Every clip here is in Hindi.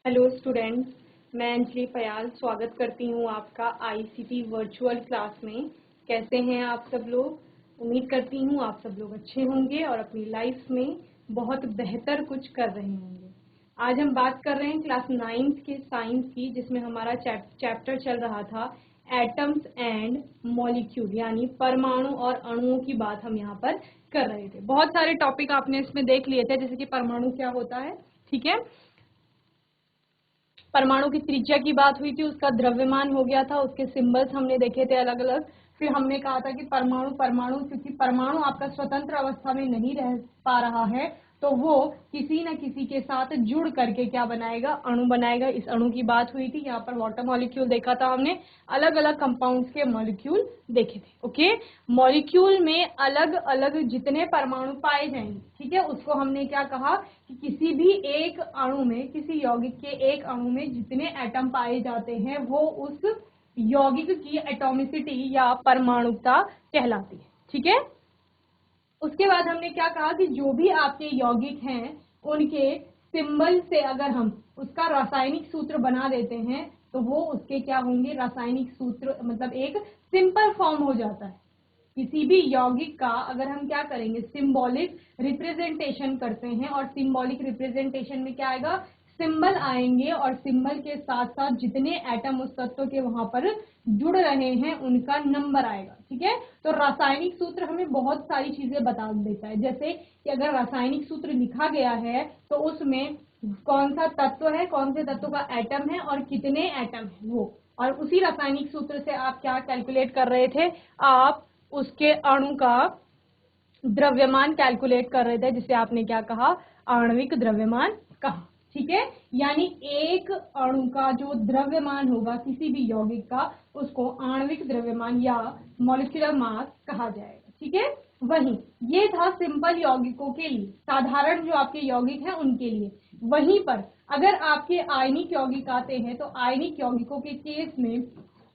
हेलो स्टूडेंट्स, मैं अंजलि फयाल स्वागत करती हूँ आपका आईसीटी वर्चुअल क्लास में। कैसे हैं आप सब लोग? उम्मीद करती हूँ आप सब लोग अच्छे होंगे और अपनी लाइफ में बहुत बेहतर कुछ कर रहे होंगे। आज हम बात कर रहे हैं क्लास 9th के साइंस की, जिसमें हमारा चैप्टर चल रहा था एटम्स एंड मॉलिक्यूल, यानी परमाणु और अणुओं की बात हम यहाँ पर कर रहे थे। बहुत सारे टॉपिक आपने इसमें देख लिए थे, जैसे कि परमाणु क्या होता है, ठीक है। परमाणु की त्रिज्या की बात हुई थी, उसका द्रव्यमान हो गया था, उसके सिंबल्स हमने देखे थे अलग अलग। फिर हमने कहा था कि परमाणु क्योंकि परमाणु आपका स्वतंत्र अवस्था में नहीं रह पा रहा है, तो वो किसी न किसी के साथ जुड़ करके क्या बनाएगा, अणु बनाएगा। इस अणु की बात हुई थी। यहाँ पर वाटर मॉलिक्यूल देखा था हमने, अलग अलग कंपाउंड्स के मॉलिक्यूल देखे थे। ओके, मॉलिक्यूल में अलग अलग जितने परमाणु पाए जाएंगे, ठीक है, उसको हमने क्या कहा कि किसी भी एक अणु में, किसी यौगिक के एक अणु में जितने एटम पाए जाते हैं वो उस यौगिक की एटॉमिसिटी या परमाणुकता कहलाती है, ठीक है। उसके बाद हमने क्या कहा कि जो भी आपके यौगिक हैं उनके सिंबल से अगर हम उसका रासायनिक सूत्र बना देते हैं तो वो उसके क्या होंगे, रासायनिक सूत्र, मतलब एक सिंपल फॉर्म हो जाता है। किसी भी यौगिक का अगर हम क्या करेंगे, सिंबॉलिक रिप्रेजेंटेशन करते हैं, और सिंबॉलिक रिप्रेजेंटेशन में क्या आएगा, सिंबल आएंगे, और सिंबल के साथ साथ जितने एटम उस तत्व के वहां पर जुड़ रहे हैं उनका नंबर आएगा, ठीक है। तो रासायनिक सूत्र हमें बहुत सारी चीजें बता देता है, जैसे कि अगर रासायनिक सूत्र लिखा गया है तो उसमें कौन सा तत्व है, कौन से तत्व का एटम है और कितने एटम है वो, और उसी रासायनिक सूत्र से आप क्या कैलकुलेट कर रहे थे, आप उसके अणु का द्रव्यमान कैलकुलेट कर रहे थे, जिसे आपने क्या कहा, आणविक द्रव्यमान कहा, ठीक है। यानी एक अणु का जो द्रव्यमान होगा किसी भी यौगिक का, उसको आणविक द्रव्यमान या मॉलिक्यूलर मास कहा जाएगा, ठीक है। वहीं ये था सिंपल यौगिकों के लिए, साधारण जो आपके यौगिक हैं उनके लिए। वहीं पर अगर आपके आयनिक यौगिक आते हैं तो आयनिक यौगिकों के केस में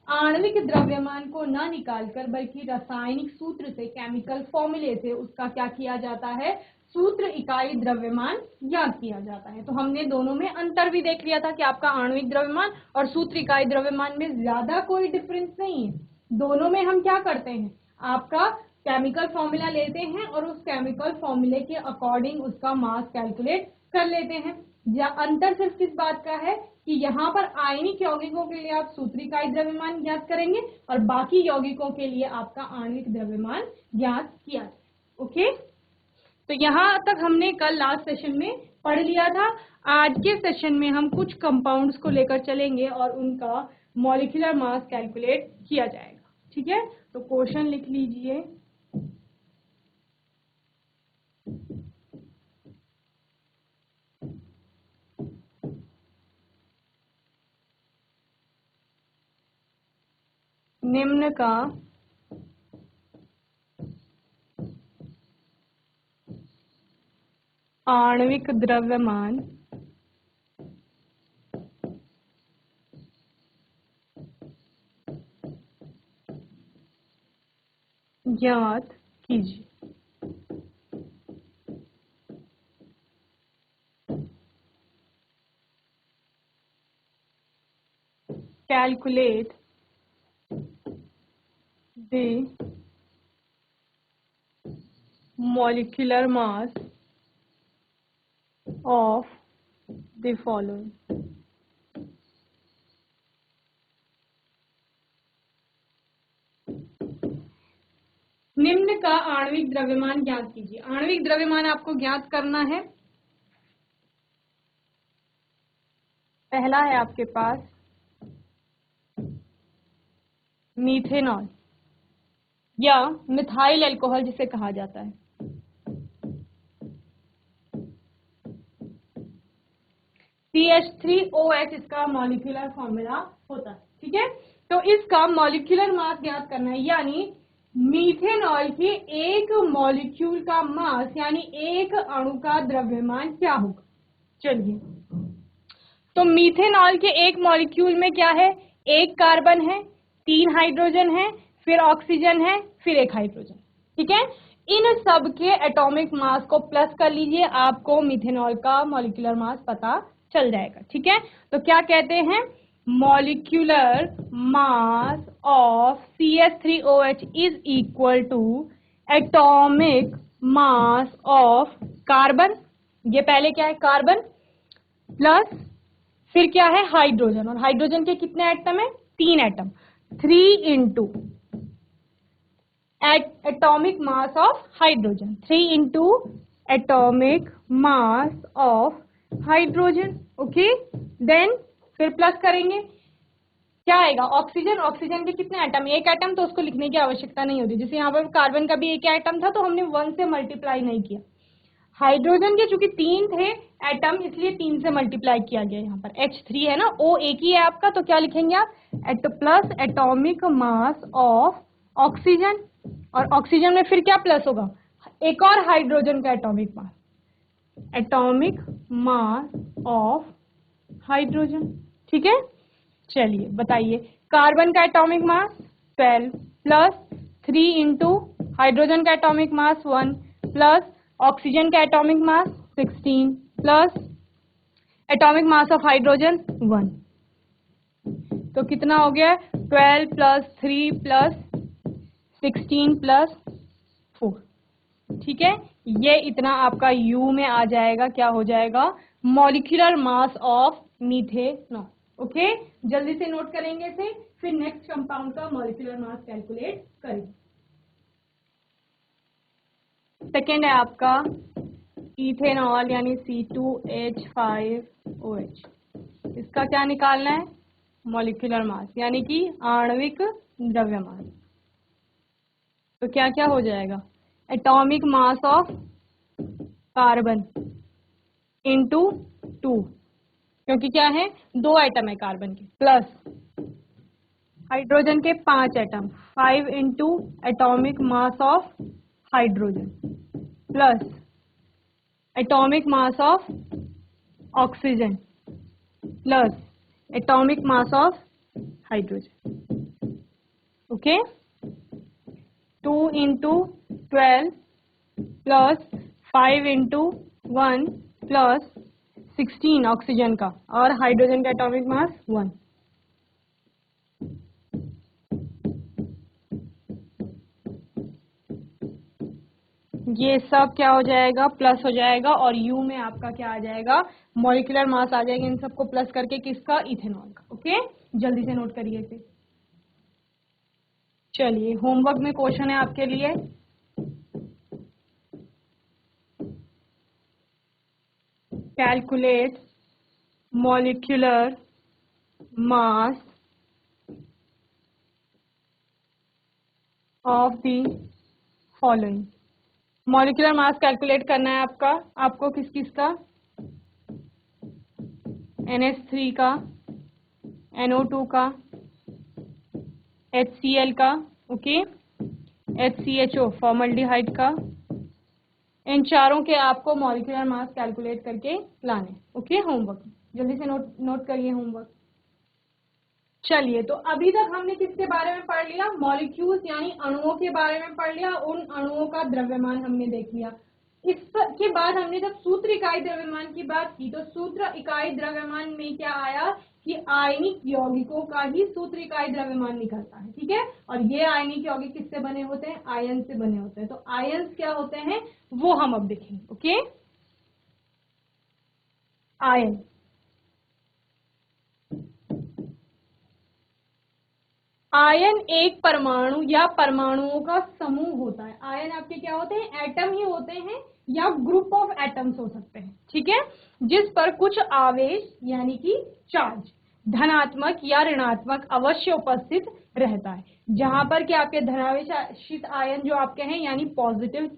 आणविक द्रव्यमान को न निकालकर बल्कि रासायनिक सूत्र से, केमिकल फॉर्मूले से उसका क्या किया जाता है, सूत्र इकाई द्रव्यमान ज्ञात किया जाता है। तो हमने दोनों में अंतर भी देख लिया था कि आपका आणविक द्रव्यमान और सूत्र इकाई द्रव्यमान में ज्यादा कोई डिफरेंस नहीं है। दोनों में हम क्या करते हैं, आपका केमिकल फॉर्मूला लेते हैं और उस केमिकल फॉर्मूले के अकॉर्डिंग उसका मास कैलकुलेट कर लेते हैं। अंतर सिर्फ किस बात का है कि यहाँ पर आयनिक यौगिकों के लिए आप सूत्र इकाई द्रव्यमान ज्ञात करेंगे और बाकी यौगिकों के लिए आपका आणविक द्रव्यमान ज्ञात किया जाए। ओके, तो यहाँ तक हमने कल लास्ट सेशन में पढ़ लिया था। आज के सेशन में हम कुछ कंपाउंड्स को लेकर चलेंगे और उनका मॉलिक्यूलर मास कैलकुलेट किया जाएगा, ठीक है। तो क्वेश्चन लिख लीजिए। निम्न का आणविक द्रव्यमान ज्ञात कीजिए। Calculate the molecular mass of the following. निम्न का आणविक द्रव्यमान ज्ञात कीजिए। आणविक द्रव्यमान आपको ज्ञात करना है। पहला है आपके पास मीथेनॉल या मिथाइल अल्कोहल जिसे कहा जाता है। CH3OH इसका मॉलिक्यूलर फॉर्मूला होता है, ठीक है। तो इसका मॉलिक्यूलर मास ज्ञात करना है, यानी मीथेनॉल के एक मॉलिक्यूल का मास, यानी एक अणु का द्रव्यमान क्या होगा। चलिए, तो मीथेनॉल के एक मॉलिक्यूल में क्या है, एक कार्बन है, 3 हाइड्रोजन है, फिर ऑक्सीजन है, फिर एक हाइड्रोजन, ठीक है। इन सब के एटॉमिक मास को प्लस कर लीजिए, आपको मीथेनॉल का मॉलिक्यूलर मास पता चल जाएगा, ठीक है। तो क्या कहते हैं, molecular mass of CH3OH is equal to atomic mass of carbon, ये पहले क्या है कार्बन, प्लस फिर क्या है हाइड्रोजन, और हाइड्रोजन के कितने एटम है, 3 atom, 3 into atomic mass of hydrogen, 3 into atomic mass of hydrogen, okay. Then फिर प्लस करेंगे, क्या आएगा, ऑक्सीजन, ऑक्सीजन के कितने एटम, 1 एटम, तो उसको लिखने की आवश्यकता नहीं होती, जैसे यहाँ पर कार्बन का भी 1 एटम था तो हमने 1 से मल्टीप्लाई नहीं किया। हाइड्रोजन के चूंकि 3 थे एटम, इसलिए 3 से मल्टीप्लाई किया गया। यहाँ पर H3 है ना, O एक ही है आपका, तो क्या लिखेंगे आप, plus atomic mass of oxygen, और ऑक्सीजन में फिर क्या प्लस होगा, एक और हाइड्रोजन का atomic mass, atomic mass of hydrogen, ठीक है। चलिए बताइए, कार्बन का atomic mass 12 plus 3 into hydrogen का एटॉमिक मास 1 प्लस ऑक्सीजन का atomic mass 16 plus atomic mass of hydrogen 1, तो कितना हो गया, 12 प्लस 3 प्लस 16 प्लस 4, ठीक है। ये इतना आपका U में आ जाएगा, क्या हो जाएगा, molecular mass of methanol, okay. जल्दी से नोट करेंगे इसे, फिर नेक्स्ट कंपाउंड का मॉलिक्यूलर मास कैलकुलेट करेंगे। सेकेंड है आपका इथेनॉल यानी C2H5OH, इसका क्या निकालना है, मॉलिक्यूलर मास यानी कि आणविक द्रव्यमान। तो क्या क्या हो जाएगा, atomic mass of carbon into 2, क्योंकि क्या है 2 एटम है कार्बन के, प्लस हाइड्रोजन के 5 atom, 5 into atomic mass of hydrogen plus atomic mass of oxygen plus atomic mass of hydrogen, okay. 2 into 12 plus 5 into 1 plus 16 oxygen का, और हाइड्रोजन का एटॉमिक मास 1, ये सब क्या हो जाएगा, प्लस हो जाएगा, और U में आपका क्या आ जाएगा, मॉलिक्यूलर मास आ जाएगा, इन सबको प्लस करके किसका, इथेनॉल का, ओके। जल्दी से नोट करिए इसे। चलिए होमवर्क में क्वेश्चन है आपके लिए, calculate molecular mass of the following. Molecular mass calculate करना है आपको किस किस का, NH3 का, NO2 का, HCl का, ओके, HCHO फॉर्मल्डिहाइड का, इन चारों के आपको मॉलिक्यूलर मास कैलकुलेट करके लाने, ओके। होमवर्क जल्दी से नोट करिए होमवर्क। चलिए, तो अभी तक हमने किसके बारे में पढ़ लिया, मॉलिक्यूल्स यानी अणुओं के बारे में पढ़ लिया, उन अणुओं का द्रव्यमान हमने देख लिया। इसके बाद हमने जब सूत्र इकाई द्रव्यमान की बात की, तो सूत्र इकाई द्रव्यमान में क्या आया कि आयनिक यौगिकों का ही सूत्र इकाई द्रव्यमान निकलता है, ठीक है। और ये आयनिक यौगिक किससे बने होते हैं, आयन से बने होते हैं। तो आयन्स क्या होते हैं वो हम अब देखेंगे, ओके। आयन, आयन एक परमाणु या परमाणुओं का समूह होता है। आयन आपके क्या होते हैं, एटम ही होते हैं या ग्रुप ऑफ एटम्स हो सकते हैं, ठीक है, जिस पर कुछ आवेश यानी कि चार्ज धनात्मक या ऋणात्मक अवश्य उपस्थित रहता है। जहां पर कि आपके धनावेशित आयन जो आपके हैं यानी पॉजिटिव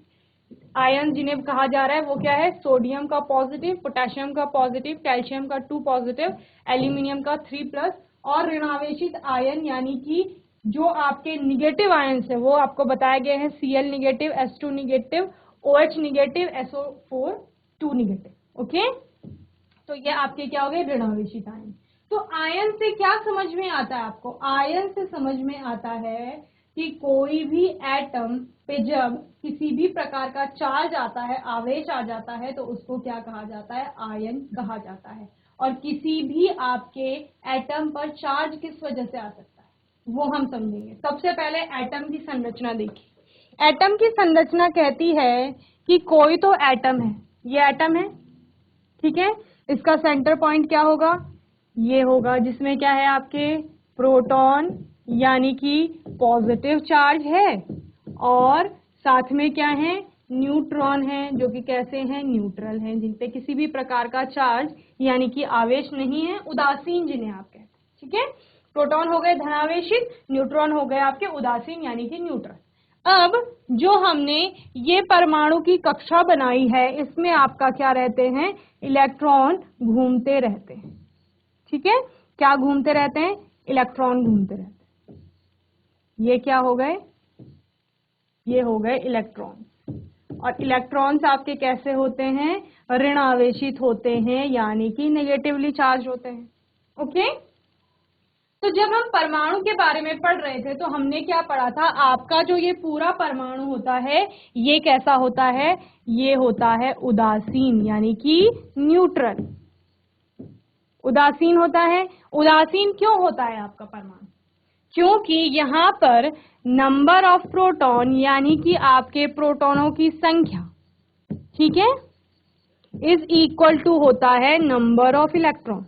आयन जिन्हें कहा जा रहा है वो क्या है, सोडियम का पॉजिटिव, पोटेशियम का पॉजिटिव, कैल्शियम का 2 पॉजिटिव, एल्यूमिनियम का 3 प्लस, और ऋणावेशित आयन यानी कि जो आपके निगेटिव आयन है वो आपको बताए गए हैं, Cl negative, S2 negative, OH negative, SO4 2 negative, okay. तो ये आपके क्या हो गए, ऋणावेशित आयन। तो आयन से क्या समझ में आता है आपको, आयन से समझ में आता है कि कोई भी एटम पे जब किसी भी प्रकार का चार्ज आता है, आवेश आ जाता है, तो उसको क्या कहा जाता है? आयन कहा जाता है। और किसी भी आपके एटम पर चार्ज किस वजह से आ सकता है वो हम समझेंगे। सबसे पहले एटम की संरचना देखिए। एटम की संरचना कहती है कि कोई तो एटम है, ये एटम है, ठीक है, इसका सेंटर पॉइंट क्या होगा? ये होगा, जिसमें क्या है आपके प्रोटॉन यानी कि पॉजिटिव चार्ज है, और साथ में क्या है? न्यूट्रॉन है, जो कि कैसे हैं? न्यूट्रल हैं, जिन पे किसी भी प्रकार का चार्ज यानी कि आवेश नहीं है, उदासीन जिन्हें आप कहते हैं, ठीक है। प्रोटॉन हो गए धनावेशित, न्यूट्रॉन हो गए आपके उदासीन यानी कि न्यूट्रल। अब जो हमने ये परमाणु की कक्षा बनाई है, इसमें आपका क्या रहते हैं? इलेक्ट्रॉन घूमते रहते हैं, ठीक है। क्या घूमते रहते हैं? इलेक्ट्रॉन घूमते रहते हैं। ये क्या हो गए? ये हो गए इलेक्ट्रॉन। और इलेक्ट्रॉन्स आपके कैसे होते हैं? ऋण आवेशित होते हैं, यानी कि नेगेटिवली चार्ज होते हैं। ओके, तो जब हम परमाणु के बारे में पढ़ रहे थे तो हमने क्या पढ़ा था? आपका जो ये पूरा परमाणु होता है, ये कैसा होता है? ये होता है उदासीन यानी कि न्यूट्रल। उदासीन होता है। उदासीन क्यों होता है आपका परमाणु? क्योंकि यहां पर नंबर ऑफ प्रोटॉन यानी कि आपके प्रोटॉनों की संख्या, ठीक है, इज इक्वल टू होता है नंबर ऑफ इलेक्ट्रॉन।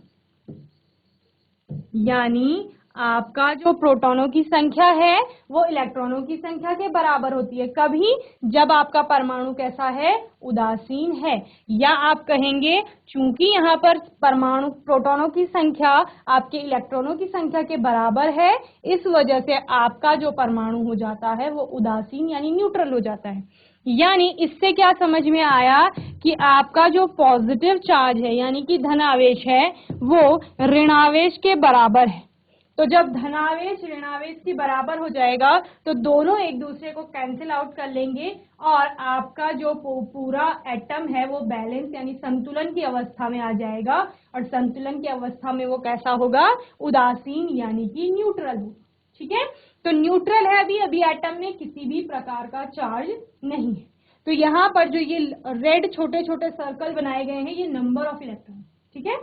यानी आपका जो प्रोटॉनों की संख्या है वो इलेक्ट्रॉनों की संख्या के बराबर होती है। कभी जब आपका परमाणु कैसा है? उदासीन है। या आप कहेंगे चूंकि यहाँ पर परमाणु प्रोटॉनों की संख्या आपके इलेक्ट्रॉनों की संख्या के बराबर है, इस वजह से आपका जो परमाणु हो जाता है वो उदासीन यानी न्यूट्रल हो जाता है। यानी इससे क्या समझ में आया कि आपका जो पॉजिटिव चार्ज है यानी कि धनावेश है वो ऋणावेश के बराबर है। तो जब धनावेश ऋणावेश के बराबर हो जाएगा तो दोनों एक दूसरे को कैंसिल आउट कर लेंगे और आपका जो पूरा एटम है वो बैलेंस यानी संतुलन की अवस्था में आ जाएगा। और संतुलन की अवस्था में वो कैसा होगा? उदासीन यानी कि न्यूट्रल होगा, ठीक है। तो न्यूट्रल है, अभी एटम में किसी भी प्रकार का चार्ज नहीं है। तो यहाँ पर जो ये रेड छोटे छोटे सर्कल बनाए गए हैं ये नंबर ऑफ इलेक्ट्रॉन, ठीक है।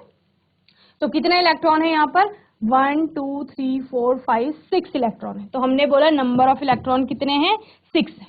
तो कितने इलेक्ट्रॉन है यहाँ पर? 1 2 3 4 5 6 इलेक्ट्रॉन है। तो हमने बोला नंबर ऑफ इलेक्ट्रॉन कितने हैं? 6 है।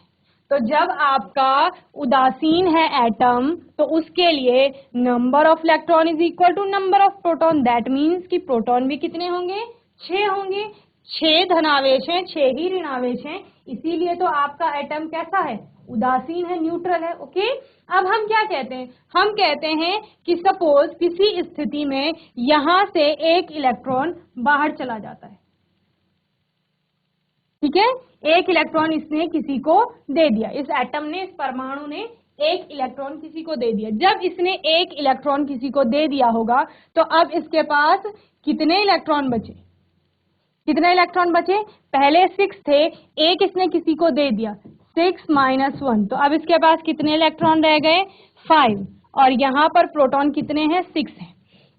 तो जब आपका उदासीन है एटम तो उसके लिए number of electron is equal to number of proton. That means कि प्रोटॉन भी कितने होंगे? 6 होंगे। 6 धनावेश हैं, 6 ही ऋणावेश हैं, इसीलिए तो आपका एटम कैसा है? उदासीन है, न्यूट्रल है। ओके, अब हम क्या कहते हैं? हम कहते हैं कि सपोज किसी स्थिति में यहां से एक इलेक्ट्रॉन बाहर चला जाता है, ठीक है। एक इलेक्ट्रॉन इसने किसी को दे दिया, इस एटम ने, इस परमाणु ने एक इलेक्ट्रॉन किसी को दे दिया। जब इसने एक इलेक्ट्रॉन किसी को दे दिया होगा तो अब इसके पास कितने इलेक्ट्रॉन बचे? कितने इलेक्ट्रॉन बचे? पहले 6 थे, एक इसने किसी को दे दिया, 6 - 1, तो अब इसके पास कितने इलेक्ट्रॉन रह गए? 5। और यहाँ पर प्रोटॉन कितने हैं? 6 हैं।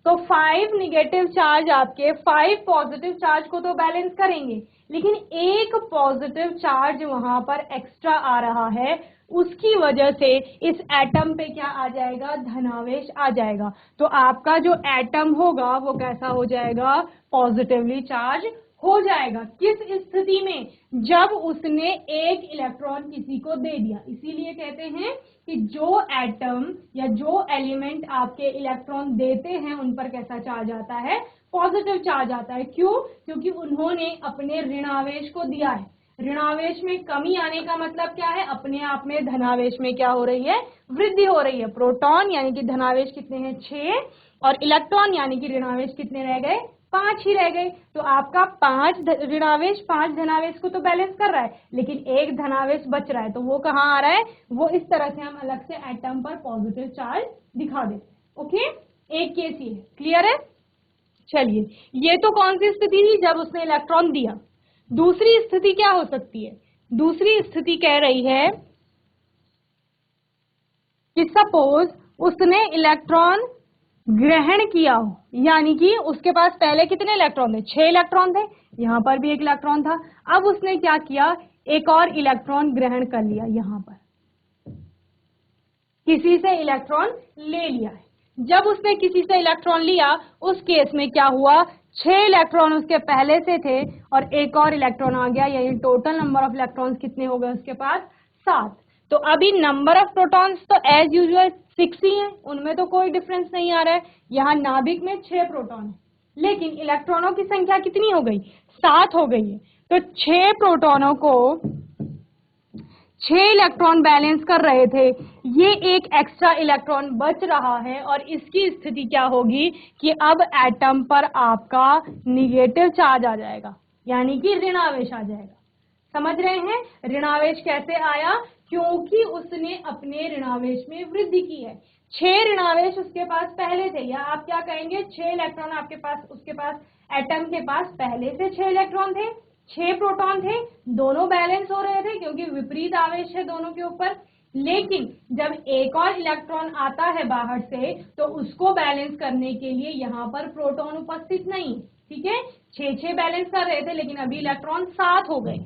तो 5 निगेटिव चार्ज आपके 5 पॉजिटिव चार्ज को तो बैलेंस करेंगे, लेकिन एक पॉजिटिव चार्ज वहां पर एक्स्ट्रा आ रहा है, उसकी वजह से इस एटम पे क्या आ जाएगा? धनावेश आ जाएगा। तो आपका जो एटम होगा वो कैसा हो जाएगा? पॉजिटिवली चार्ज हो जाएगा। किस स्थिति में? जब उसने एक इलेक्ट्रॉन किसी को दे दिया। इसीलिए कहते हैं कि जो एटम या जो एलिमेंट आपके इलेक्ट्रॉन देते हैं उन पर कैसा चार्ज आता है? पॉजिटिव चार्ज आता है। क्यों? क्योंकि उन्होंने अपने ऋणावेश को दिया है। ऋणावेश में कमी आने का मतलब क्या है? अपने आप में धनावेश में क्या हो रही है? वृद्धि हो रही है। प्रोटॉन यानी कि धनावेश कितने हैं? 6, और इलेक्ट्रॉन यानी कि ऋणावेश कितने रह गए? 5 ही रह गए। तो आपका 5 ऋणावेश 5 धनावेश को तो बैलेंस कर रहा है, लेकिन एक धनावेश बच रहा है, तो वो कहाँ आ रहा है? वो इस तरह से हम अलग से एटम पर पॉजिटिव चार्ज दिखा देते हैं। ओके, एक केस ये क्लियर है। चलिए, ये तो कौन सी स्थिति थी? जब उसने इलेक्ट्रॉन दिया। दूसरी स्थिति क्या हो सकती है? दूसरी स्थिति कह रही है कि सपोज उसने इलेक्ट्रॉन ग्रहण किया हो, यानी कि उसके पास पहले कितने इलेक्ट्रॉन थे? 6 इलेक्ट्रॉन थे, यहां पर भी एक इलेक्ट्रॉन था। अब उसने क्या किया? एक और इलेक्ट्रॉन ग्रहण कर लिया, यहां पर किसी से इलेक्ट्रॉन ले लिया है। जब उसने किसी से इलेक्ट्रॉन लिया, उस केस में क्या हुआ, 6 इलेक्ट्रॉन उसके पहले से थे और एक और इलेक्ट्रॉन आ गया, यानी टोटल नंबर ऑफ इलेक्ट्रॉन्स कितने हो गए उसके पास, 7। तो अभी नंबर ऑफ प्रोटॉन्स तो एज यूजुअल 6 ही है, उनमें तो कोई डिफरेंस नहीं आ रहा है। यहाँ नाभिक में 6 प्रोटॉन है, लेकिन इलेक्ट्रॉनों की संख्या कितनी हो गई, 7 हो गई है। तो 6 प्रोटॉनों को 6 इलेक्ट्रॉन बैलेंस कर रहे थे, ये एक एक्स्ट्रा इलेक्ट्रॉन बच रहा है और इसकी स्थिति क्या होगी कि अब एटम पर आपका निगेटिव चार्ज आ जाएगा, यानी कि ऋणावेश आ जाएगा। समझ रहे हैं ऋणावेश कैसे आया, क्योंकि उसने अपने ऋणावेश में वृद्धि की है। 6 ऋणावेश उसके पास पहले थे, या आप क्या कहेंगे 6 इलेक्ट्रॉन आपके पास, उसके पास एटम के पास पहले से 6 इलेक्ट्रॉन थे, 6 प्रोटॉन थे, दोनों बैलेंस हो रहे थे क्योंकि विपरीत आवेश है दोनों के ऊपर। लेकिन जब एक और इलेक्ट्रॉन आता है बाहर से, तो उसको बैलेंस करने के लिए यहाँ पर प्रोटॉन उपस्थित नहीं, ठीक है। 6 बैलेंस कर रहे थे, लेकिन अभी इलेक्ट्रॉन 7 हो गए,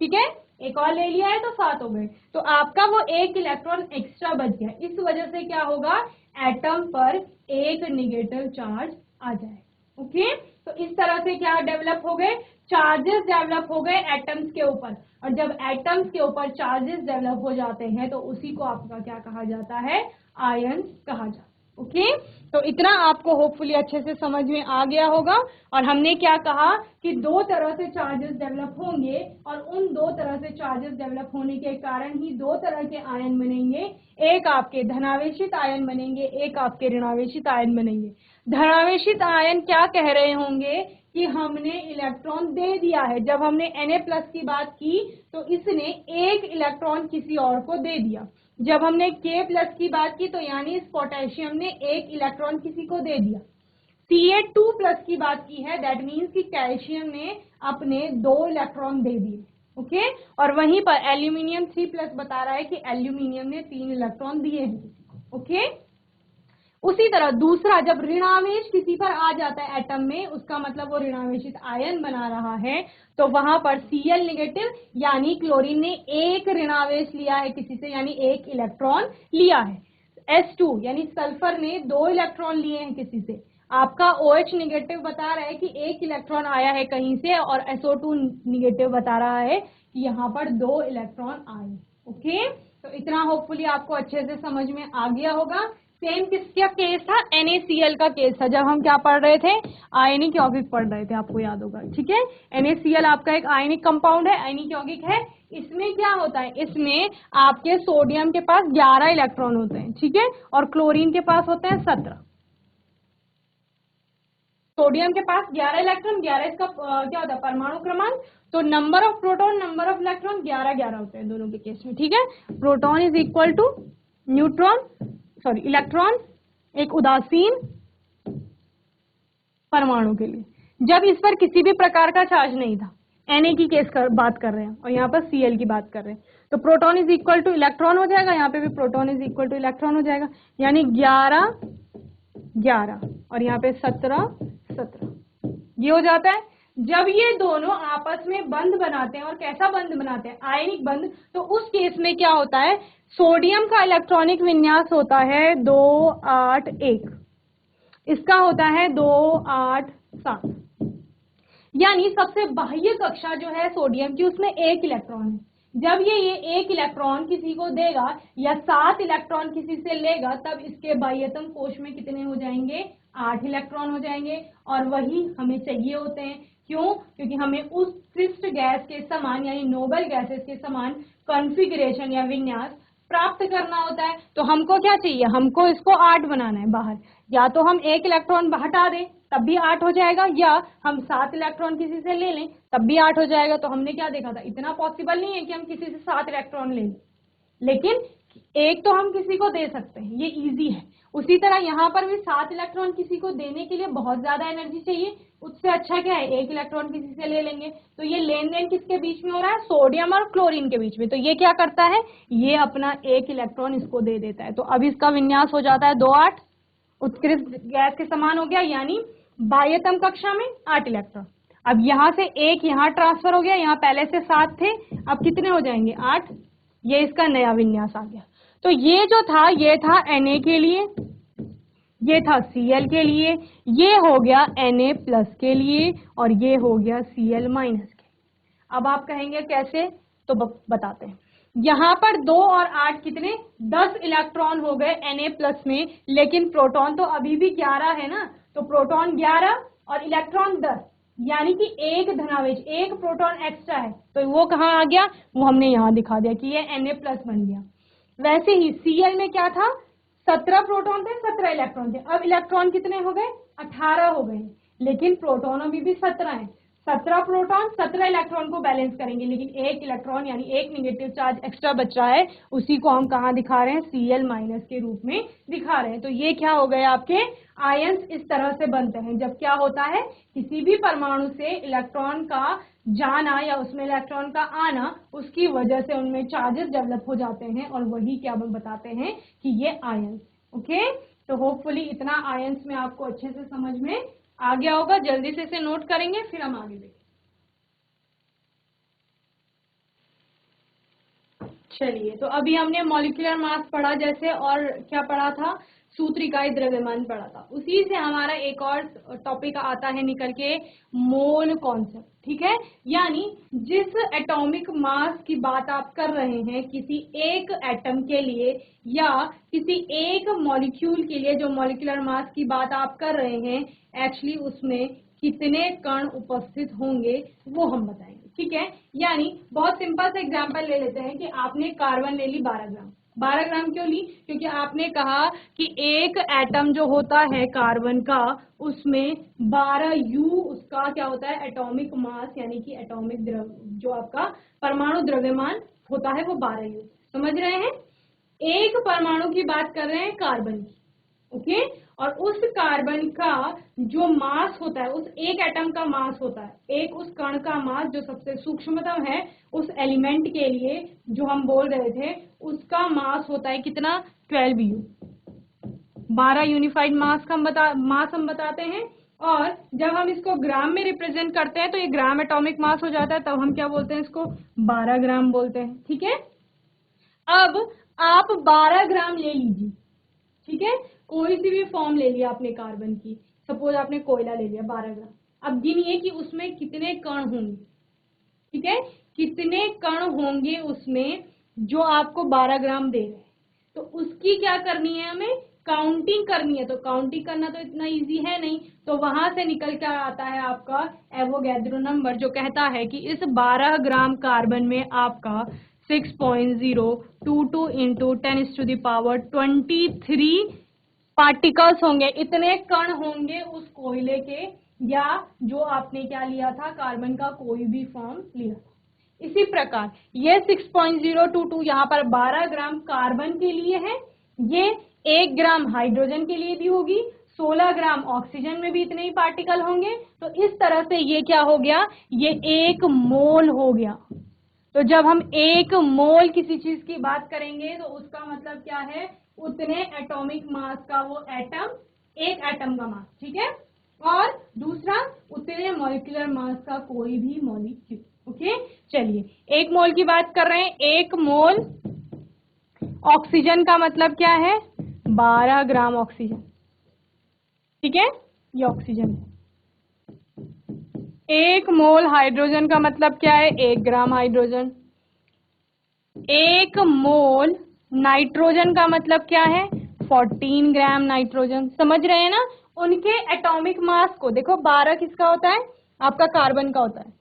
ठीक है, एक और ले लिया है तो 7 हो गए। तो आपका वो एक इलेक्ट्रॉन एक्स्ट्रा बच गया, इस वजह से क्या होगा, एटम पर एक निगेटिव चार्ज आ जाए। ओके, तो इस तरह से क्या डेवलप हो गए, चार्जेस डेवलप हो गए एटम्स के ऊपर। और जब एटम्स के ऊपर चार्जेस डेवलप हो जाते हैं तो उसी को आपका क्या कहा जाता है, आयन कहा जाता है। ओके, तो इतना आपको होपफुली अच्छे से समझ में आ गया होगा। और हमने क्या कहा कि 2 तरह से चार्जेस डेवलप होंगे और उन 2 तरह से चार्जेस डेवलप होने के कारण ही 2 तरह के आयन बनेंगे, एक आपके धनावेशित आयन बनेंगे, एक आपके ऋणावेशित आयन बनेंगे। धनावेशित आयन क्या कह रहे होंगे कि हमने इलेक्ट्रॉन दे दिया है, जब हमने Na+ की बात की तो इसने एक इलेक्ट्रॉन किसी और को दे दिया। जब हमने K+ की बात की तो यानी इस पोटेशियम ने एक इलेक्ट्रॉन किसी को दे दिया। Ca2+ की बात की है, दैट मीन्स कि कैल्शियम ने अपने 2 इलेक्ट्रॉन दे दिए। ओके, और वहीं पर एल्यूमिनियम 3+ बता रहा है कि एल्यूमिनियम ने 3 इलेक्ट्रॉन दिए हैं। ओके, उसी तरह दूसरा, जब ऋणावेश किसी पर आ जाता है एटम में, उसका मतलब वो ऋणावेशित आयन बना रहा है, तो वहां पर Cl नेगेटिव यानी क्लोरीन ने एक ऋणावेश लिया है किसी से, यानी एक इलेक्ट्रॉन लिया है। H2 यानी सल्फर ने 2 इलेक्ट्रॉन लिए हैं किसी से। आपका OH नेगेटिव बता रहा है कि एक इलेक्ट्रॉन आया है कहीं से, और SO2 नेगेटिव बता रहा है कि यहाँ पर 2 इलेक्ट्रॉन आए। ओके, तो इतना होपफुली आपको अच्छे से समझ में आ गया होगा। सेम किसका केस था, NaCl का केस था, जब हम क्या पढ़ रहे थे, आयनिक यौगिक पढ़ रहे थे, आपको याद होगा, ठीक है। NaCl आपका एक आयनिक कंपाउंड है, आयनिक यौगिक है। इसमें क्या होता है, इसमें आपके सोडियम के पास 11 इलेक्ट्रॉन होते हैं, ठीक है, और क्लोरीन के पास होते हैं 17। सोडियम के पास 11 इलेक्ट्रॉन, 11 इसका क्या होता है, परमाणु क्रमांक। तो number of proton, number of electron 11-11 होते हैं दोनों के केस में, ठीक है। Proton is equal two electron, एक उदासीन परमाणु के लिए, जब इस पर किसी भी प्रकार का चार्ज नहीं था। Na की केस बात कर रहे हैं और यहाँ पर Cl की बात कर रहे हैं। तो proton is equal two electron हो जाएगा, यहाँ पे भी proton is equal two electron हो जाएगा, यानी 11-11 और यहाँ पे 17-17 ये हो जाता है। जब ये दोनों आपस में बंध बनाते हैं, और कैसा बंध बनाते हैं, आयनिक बंध, तो उस केस में क्या होता है, सोडियम का इलेक्ट्रॉनिक विन्यास होता है 2-8-1, इसका होता है 2-8-7, यानी सबसे बाह्य कक्षा जो है सोडियम की, उसमें 1 इलेक्ट्रॉन है। जब ये 1 इलेक्ट्रॉन किसी को देगा या 7 इलेक्ट्रॉन किसी से लेगा, तब इसके बाह्यतम कोश में कितने हो जाएंगे, 8 इलेक्ट्रॉन हो जाएंगे। और वही हमें चाहिए होते हैं, क्यों, क्योंकि हमें उत्कृष्ट गैस के समान यानी नोबल गैसेस के समान कॉन्फ़िगरेशन या विन्यास प्राप्त करना होता है। तो हमको क्या चाहिए, हमको इसको 8 बनाना है बाहर। या तो हम 1 इलेक्ट्रॉन हटा दें तब भी 8 हो जाएगा, या हम 7 इलेक्ट्रॉन किसी से ले लें तब भी 8 हो जाएगा। तो हमने क्या देखा था, इतना पॉसिबल नहीं है कि हम किसी से 7 इलेक्ट्रॉन ले लें, लेकिन एक तो हम किसी को दे सकते हैं, ये इजी है। उसी तरह यहाँ पर भी 7 इलेक्ट्रॉन किसी को देने के लिए बहुत ज्यादा एनर्जी चाहिए, उससे अच्छा क्या है, 1 इलेक्ट्रॉन किसी से ले लेंगे। तो ये लेन देन किसके बीच में हो रहा है, सोडियम और क्लोरीन के बीच में। तो ये क्या करता है, ये अपना 1 इलेक्ट्रॉन इसको दे देता है। तो अब इसका विन्यास हो जाता है 2-8, उत्कृष्ट गैस के समान हो गया, यानी बाह्यतम कक्षा में 8 इलेक्ट्रॉन। अब यहाँ से एक यहाँ ट्रांसफर हो गया, यहाँ पहले से 7 थे, अब कितने हो जाएंगे 8। ये इसका नया विन्यास आ गया। तो ये जो था ये था Na के लिए, ये था Cl के लिए, ये हो गया Na प्लस के लिए और ये हो गया Cl माइनस के। अब आप कहेंगे कैसे, तो बताते हैं। यहाँ पर 2 और 8 कितने 10 इलेक्ट्रॉन हो गए Na प्लस में, लेकिन प्रोटॉन तो अभी भी 11 है ना, तो प्रोटॉन 11 और इलेक्ट्रॉन 10, यानी कि एक धनावेश, एक प्रोटॉन एक्स्ट्रा है, तो वो कहाँ आ गया, वो हमने यहाँ दिखा दिया कि ये Na प्लस बन गया। वैसे ही Cl में क्या था, 17 प्रोटॉन थे 17 इलेक्ट्रॉन थे, अब इलेक्ट्रॉन कितने हो गए 18 हो गए, लेकिन प्रोटॉन अभी भी 17 है। 17 प्रोटॉन 17 इलेक्ट्रॉन को बैलेंस करेंगे, लेकिन एक इलेक्ट्रॉन यानी एक नेगेटिव चार्ज एक्स्ट्रा बच रहा है, उसी को हम कहाँ दिखा रहे हैं, Cl माइनस के रूप में दिखा रहे हैं। तो ये क्या हो गए आपके आयंस इस तरह से बनते हैं, जब क्या होता है किसी भी परमाणु से इलेक्ट्रॉन का जाना या उसमें इलेक्ट्रॉन का आना, उसकी वजह से उनमें चार्जेस डेवलप हो जाते हैं और वही क्या हम बताते हैं कि ये आयंस। ओके, तो होपफुली इतना आयंस में आपको अच्छे से समझ में आ गया होगा। जल्दी से इसे नोट करेंगे फिर हम आगे देखेंगे। चलिए, तो अभी हमने मॉलिक्यूलर मास पढ़ा जैसे, और क्या पढ़ा था, सूत्र इकाई द्रव्यमान पढ़ा था। उसी से हमारा एक और टॉपिक आता है निकल के, मोल कॉन्सेप्ट। ठीक है, यानी जिस एटॉमिक मास की बात आप कर रहे हैं किसी एक एटम के लिए या किसी एक मॉलिक्यूल के लिए, जो मॉलिक्यूलर मास की बात आप कर रहे हैं, एक्चुअली उसमें कितने कण उपस्थित होंगे वो हम बताएंगे। ठीक है, यानी बहुत सिंपल सा एग्जांपल ले लेते हैं कि आपने कार्बन ले ली 12 ग्राम। 12 ग्राम क्यों ली, क्योंकि आपने कहा कि एक एटम जो होता है कार्बन का, उसमें 12 U उसका क्या होता है, एटॉमिक मास, यानी कि एटॉमिक जो आपका परमाणु द्रव्यमान होता है वो 12 U। समझ रहे हैं, एक परमाणु की बात कर रहे हैं कार्बन की। ओके, और उस कार्बन का जो मास होता है, उस एक एटम का मास होता है, एक उस कण का मास जो सबसे सूक्ष्मतम है उस एलिमेंट के लिए जो हम बोल रहे थे, उसका मास होता है कितना, 12 U। 12 यूनिफाइड मास का हम बताते हैं। और जब हम इसको ग्राम में रिप्रेजेंट करते हैं तो ये ग्राम एटॉमिक मास हो जाता है, तब हम क्या बोलते हैं, इसको 12 ग्राम बोलते हैं। ठीक है, अब आप 12 ग्राम ले लीजिए। ठीक है, कोई सी भी फॉर्म ले लिया आपने कार्बन की, सपोज आपने कोयला ले लिया 12 ग्राम, अब गिनिए कि उसमें कितने कण होंगे। ठीक है, कितने कण होंगे उसमें जो आपको 12 ग्राम दे रहे हैं, तो उसकी क्या करनी है, हमें काउंटिंग करनी है। तो काउंटिंग करना तो इतना इजी है नहीं, तो वहां से निकल कर आता है आपका एवोगैड्रो नंबर, जो कहता है कि इस 12 ग्राम कार्बन में आपका 6.022 इंटू 10⁻23 पार्टिकल्स होंगे, इतने कण होंगे उस कोयले के, या जो आपने क्या लिया था, कार्बन का कोई भी फॉर्म लिया था। इसी प्रकार ये 6.022 यहाँ पर 12 ग्राम कार्बन के लिए है, ये 1 ग्राम हाइड्रोजन के लिए भी होगी, 16 ग्राम ऑक्सीजन में भी इतने ही पार्टिकल होंगे। तो इस तरह से ये क्या हो गया, ये 1 मोल हो गया। तो जब हम 1 मोल किसी चीज की बात करेंगे तो उसका मतलब क्या है, उतने एटॉमिक मास का वो एटम, एक एटम का मास। ठीक है, और दूसरा उतने मॉलिक्यूलर मास का कोई भी मॉलिक्यूल। ओके, चलिए 1 मोल की बात कर रहे हैं। 1 मोल ऑक्सीजन का मतलब क्या है, 12 ग्राम ऑक्सीजन। ठीक है, ये ऑक्सीजन है। 1 मोल हाइड्रोजन का मतलब क्या है, 1 ग्राम हाइड्रोजन। 1 मोल नाइट्रोजन का मतलब क्या है, 14 ग्राम नाइट्रोजन। समझ रहे हैं ना, उनके एटॉमिक मास को देखो, 12 किसका होता है, आपका कार्बन का होता है,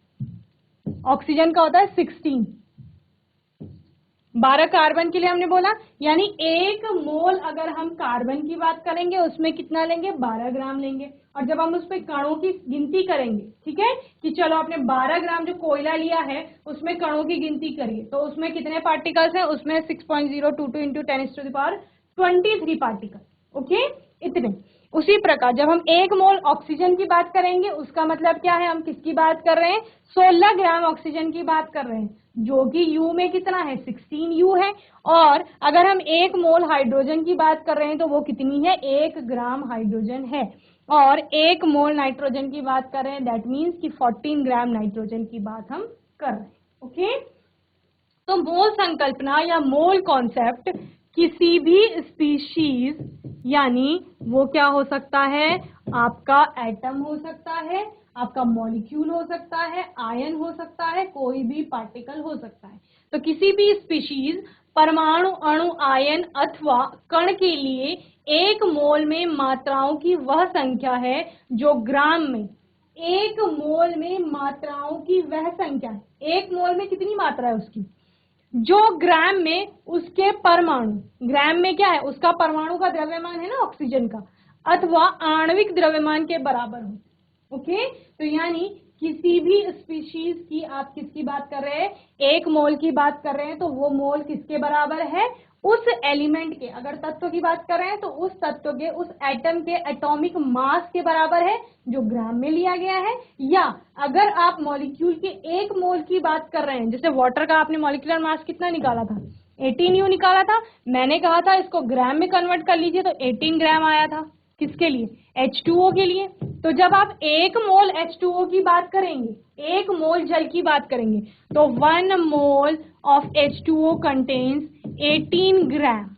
ऑक्सीजन का होता है 16। 12 कार्बन के लिए हमने बोला, यानी 1 मोल अगर हम कार्बन की बात करेंगे उसमें कितना लेंगे, 12 ग्राम लेंगे। और जब हम उस पर कणों की गिनती करेंगे, ठीक है, कि चलो आपने 12 ग्राम जो कोयला लिया है उसमें कणों की गिनती करिए, तो उसमें कितने पार्टिकल्स हैं, उसमें 6.022 इंटू 10⁻23 पार्टिकल। ओके, इतने। उसी प्रकार जब हम 1 मोल ऑक्सीजन की बात करेंगे, उसका मतलब क्या है, हम किसकी बात कर रहे हैं, 16 ग्राम ऑक्सीजन की बात कर रहे हैं। जो कि U में कितना है 16U है। और अगर हम 1 मोल हाइड्रोजन की बात कर रहे हैं तो वो कितनी है 1 ग्राम हाइड्रोजन है। और 1 मोल नाइट्रोजन की बात कर रहे हैं दैट मीन्स कि 14 ग्राम नाइट्रोजन की बात हम कर रहे हैं। ओके, तो मोल संकल्पना या मोल कॉन्सेप्ट किसी भी स्पीशीज यानी वो क्या हो सकता है, आपका एटम हो सकता है, आपका मॉलिक्यूल हो सकता है, आयन हो सकता है, कोई भी पार्टिकल हो सकता है। तो किसी भी स्पीशीज परमाणु, अणु, आयन अथवा कण के लिए 1 मोल में मात्राओं की वह संख्या है जो ग्राम में, 1 मोल में मात्राओं की वह संख्या है, 1 मोल में कितनी मात्रा है उसकी, जो ग्राम में उसके परमाणु, ग्राम में क्या है उसका परमाणु का द्रव्यमान है ना ऑक्सीजन का, अथवा आणविक द्रव्यमान के बराबर हो। ओके, तो यानी किसी भी स्पीशीज की आप किसकी बात कर रहे हैं, 1 मोल की बात कर रहे हैं, तो वो मोल किसके बराबर है, उस एलिमेंट के, अगर तत्व की बात कर रहे हैं तो उस तत्व के, उस एटम के एटॉमिक मास के बराबर है जो ग्राम में लिया गया है। या अगर आप मॉलिक्यूल के 1 मोल की बात कर रहे हैं, जैसे वाटर का आपने मॉलिक्यूलर मास कितना निकाला था 18U निकाला था, मैंने कहा था इसको ग्राम में कन्वर्ट कर लीजिए तो 18 ग्राम आया था, किसके लिए H2O के लिए। तो जब आप 1 मोल H2O की बात करेंगे, 1 मोल जल की बात करेंगे, तो 1 मोल ऑफ H2O कंटेन्स 18 ग्राम।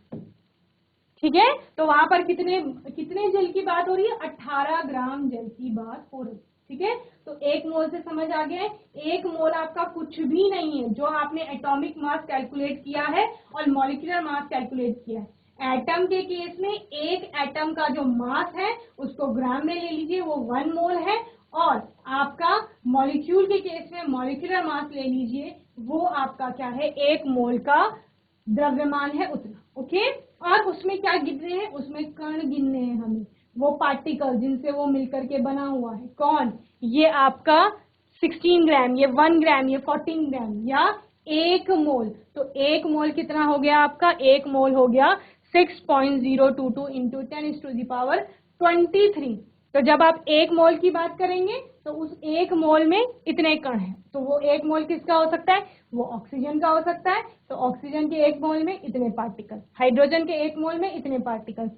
ठीक है, तो वहां पर कितने कितने जल की बात हो रही है, 18 ग्राम जल की बात हो रही है। ठीक है, तो 1 मोल से समझ आ गया है, 1 मोल आपका कुछ भी नहीं है, जो आपने एटॉमिक मास कैलकुलेट किया है और मॉलिक्यूलर मास कैलकुलेट किया है। एटम के केस में एक एटम का जो मास है उसको ग्राम में ले लीजिए, वो 1 मोल है। और आपका मॉलिक्यूल के केस में मॉलिक्यूलर मास ले लीजिए, वो आपका क्या है 1 मोल का द्रव्यमान है उतना। ओके, और उसमें क्या गिनने हैं, उसमें कण गिनने हैं हमें, वो पार्टिकल जिनसे वो मिलकर के बना हुआ है। कौन, ये आपका 16 ग्राम, ये 1 ग्राम, ये 14 ग्राम या 1 मोल। तो 1 मोल कितना हो गया आपका, 1 मोल हो गया 6.022 इंटू 10⁻23। तो जब आप 1 मोल की बात करेंगे तो उस 1 मोल में इतने कण हैं, तो वो 1 मोल किसका हो सकता है, वो ऑक्सीजन का हो सकता है। तो ऑक्सीजन के 1 मोल में इतने पार्टिकल, हाइड्रोजन के 1 मोल में इतने पार्टिकल,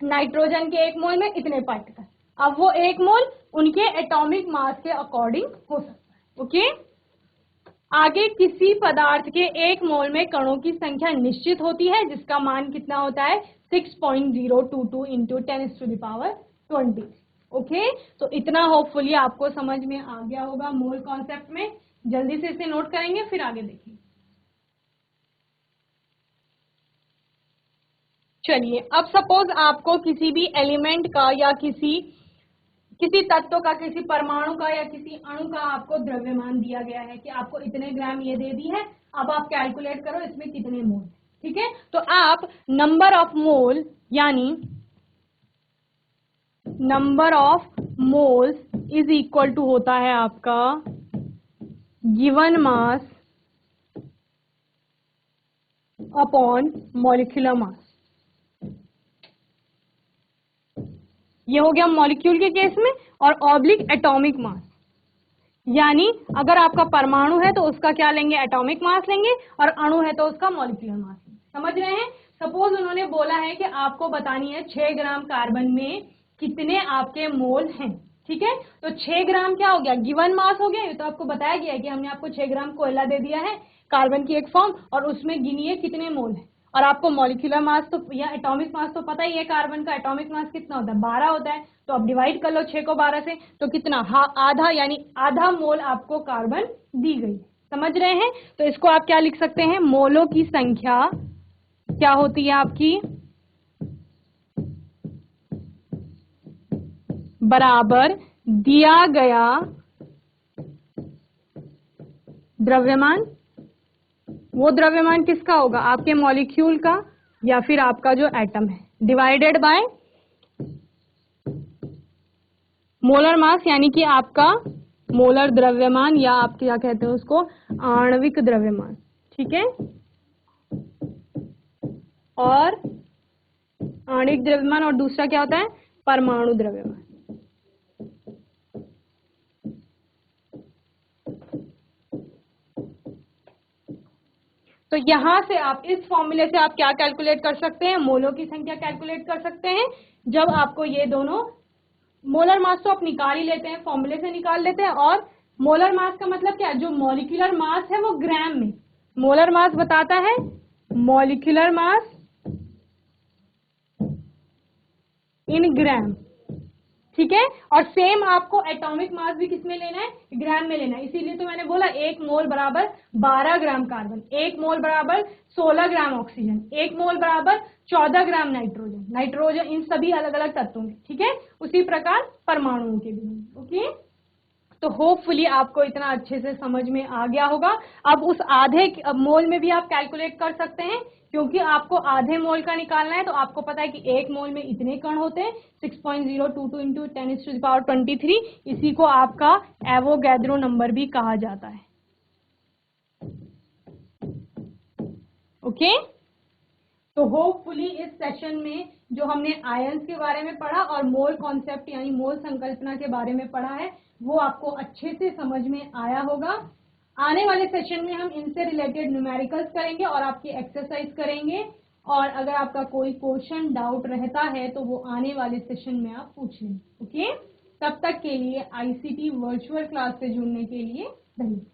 नाइट्रोजन के 1 मोल में इतने पार्टिकल। अब वो 1 मोल उनके एटॉमिक मास के अकॉर्डिंग हो सकता है। ओके, आगे किसी पदार्थ के 1 मोल में कणों की संख्या निश्चित होती है जिसका मान कितना होता है 6.022 इंटू 10⁻23। ओके, तो इतना होपफुली आपको समझ में आ गया होगा मोल कॉन्सेप्ट में। जल्दी से इसे नोट करेंगे फिर आगे देखेंगे। चलिए, अब सपोज आपको किसी भी एलिमेंट का या किसी तत्व का, किसी परमाणु का या किसी अणु का आपको द्रव्यमान दिया गया है कि आपको इतने ग्राम ये दे दी है, अब आप कैलकुलेट करो इसमें कितने मोल। ठीक है, तो आप नंबर ऑफ मोल यानी number of moles is equal to होता है आपका given mass upon molecular mass. ये हो गया मॉलिक्यूल के केस में, और ऑब्लिक एटॉमिक मास, यानी अगर आपका परमाणु है तो उसका क्या लेंगे एटॉमिक मास लेंगे, और अणु है तो उसका मॉलिक्यूलर मास लेंगे। समझ रहे हैं, सपोज उन्होंने बोला है कि आपको बतानी है 6 ग्राम कार्बन में कितने आपके मोल हैं। ठीक है, तो 6 ग्राम क्या हो गया, गिवन मास हो गया। ये तो आपको बताया गया है कि हमने आपको 6 ग्राम कोयला दे दिया है, कार्बन की एक फॉर्म, और उसमें गिनिए कितने मोल है। और आपको मॉलिक्यूलर मास तो या एटॉमिक मास तो पता ही है, कार्बन का एटॉमिक मास कितना होता है 12 होता है। तो आप डिवाइड कर लो 6 को 12 से, तो कितना आधा, यानी आधा मोल आपको कार्बन दी गई। समझ रहे हैं, तो इसको आप क्या लिख सकते हैं, मोलों की संख्या क्या होती है आपकी बराबर दिया गया द्रव्यमान। वो द्रव्यमान किसका होगा, आपके मॉलिक्यूल का या फिर आपका जो एटम है, डिवाइडेड बाय मोलर मास, यानी कि आपका मोलर द्रव्यमान, या आप क्या कहते हैं उसको आणविक द्रव्यमान। ठीक है, और आणविक द्रव्यमान, और दूसरा क्या होता है परमाणु द्रव्यमान। तो यहां से आप इस फॉर्मूले से आप क्या कैलकुलेट कर सकते हैं, मोलों की संख्या कैलकुलेट कर सकते हैं। जब आपको ये दोनों मोलर मास तो आप निकाल ही लेते हैं, फॉर्मूले से निकाल लेते हैं, और मोलर मास का मतलब क्या है, जो मॉलिक्यूलर मास है वो ग्राम में, मोलर मास बताता है मॉलिक्यूलर मास इन ग्राम, ठीक है। और सेम आपको एटॉमिक मास भी किसमें लेना है, ग्राम में लेना है। इसीलिए तो मैंने बोला 1 मोल बराबर 12 ग्राम कार्बन, 1 मोल बराबर 16 ग्राम ऑक्सीजन, 1 मोल बराबर 14 ग्राम नाइट्रोजन, नाइट्रोजन इन सभी अलग अलग तत्वों के, ठीक है। उसी प्रकार परमाणुओं के भी, ओके। तो होपफुली आपको इतना अच्छे से समझ में आ गया होगा। अब उस आधे मोल में भी आप कैलकुलेट कर सकते हैं, क्योंकि आपको आधे मोल का निकालना है। तो आपको पता है कि 1 मोल में इतने कण होते हैं, 6.022 इंटू 10⁻23। इसी को आपका एवोगैड्रो नंबर भी कहा जाता है, ओके। तो होपफुली इस सेशन में जो हमने आयंस के बारे में पढ़ा और मोल कॉन्सेप्ट यानी मोल संकल्पना के बारे में पढ़ा है, वो आपको अच्छे से समझ में आया होगा। आने वाले सेशन में हम इनसे रिलेटेड न्यूमेरिकल्स करेंगे और आपकी एक्सरसाइज करेंगे। और अगर आपका कोई क्वेश्चन डाउट रहता है तो वो आने वाले सेशन में आप पूछ लें, ओके। तब तक के लिए आईसीटी वर्चुअल क्लास से जुड़ने के लिए धन्यवाद।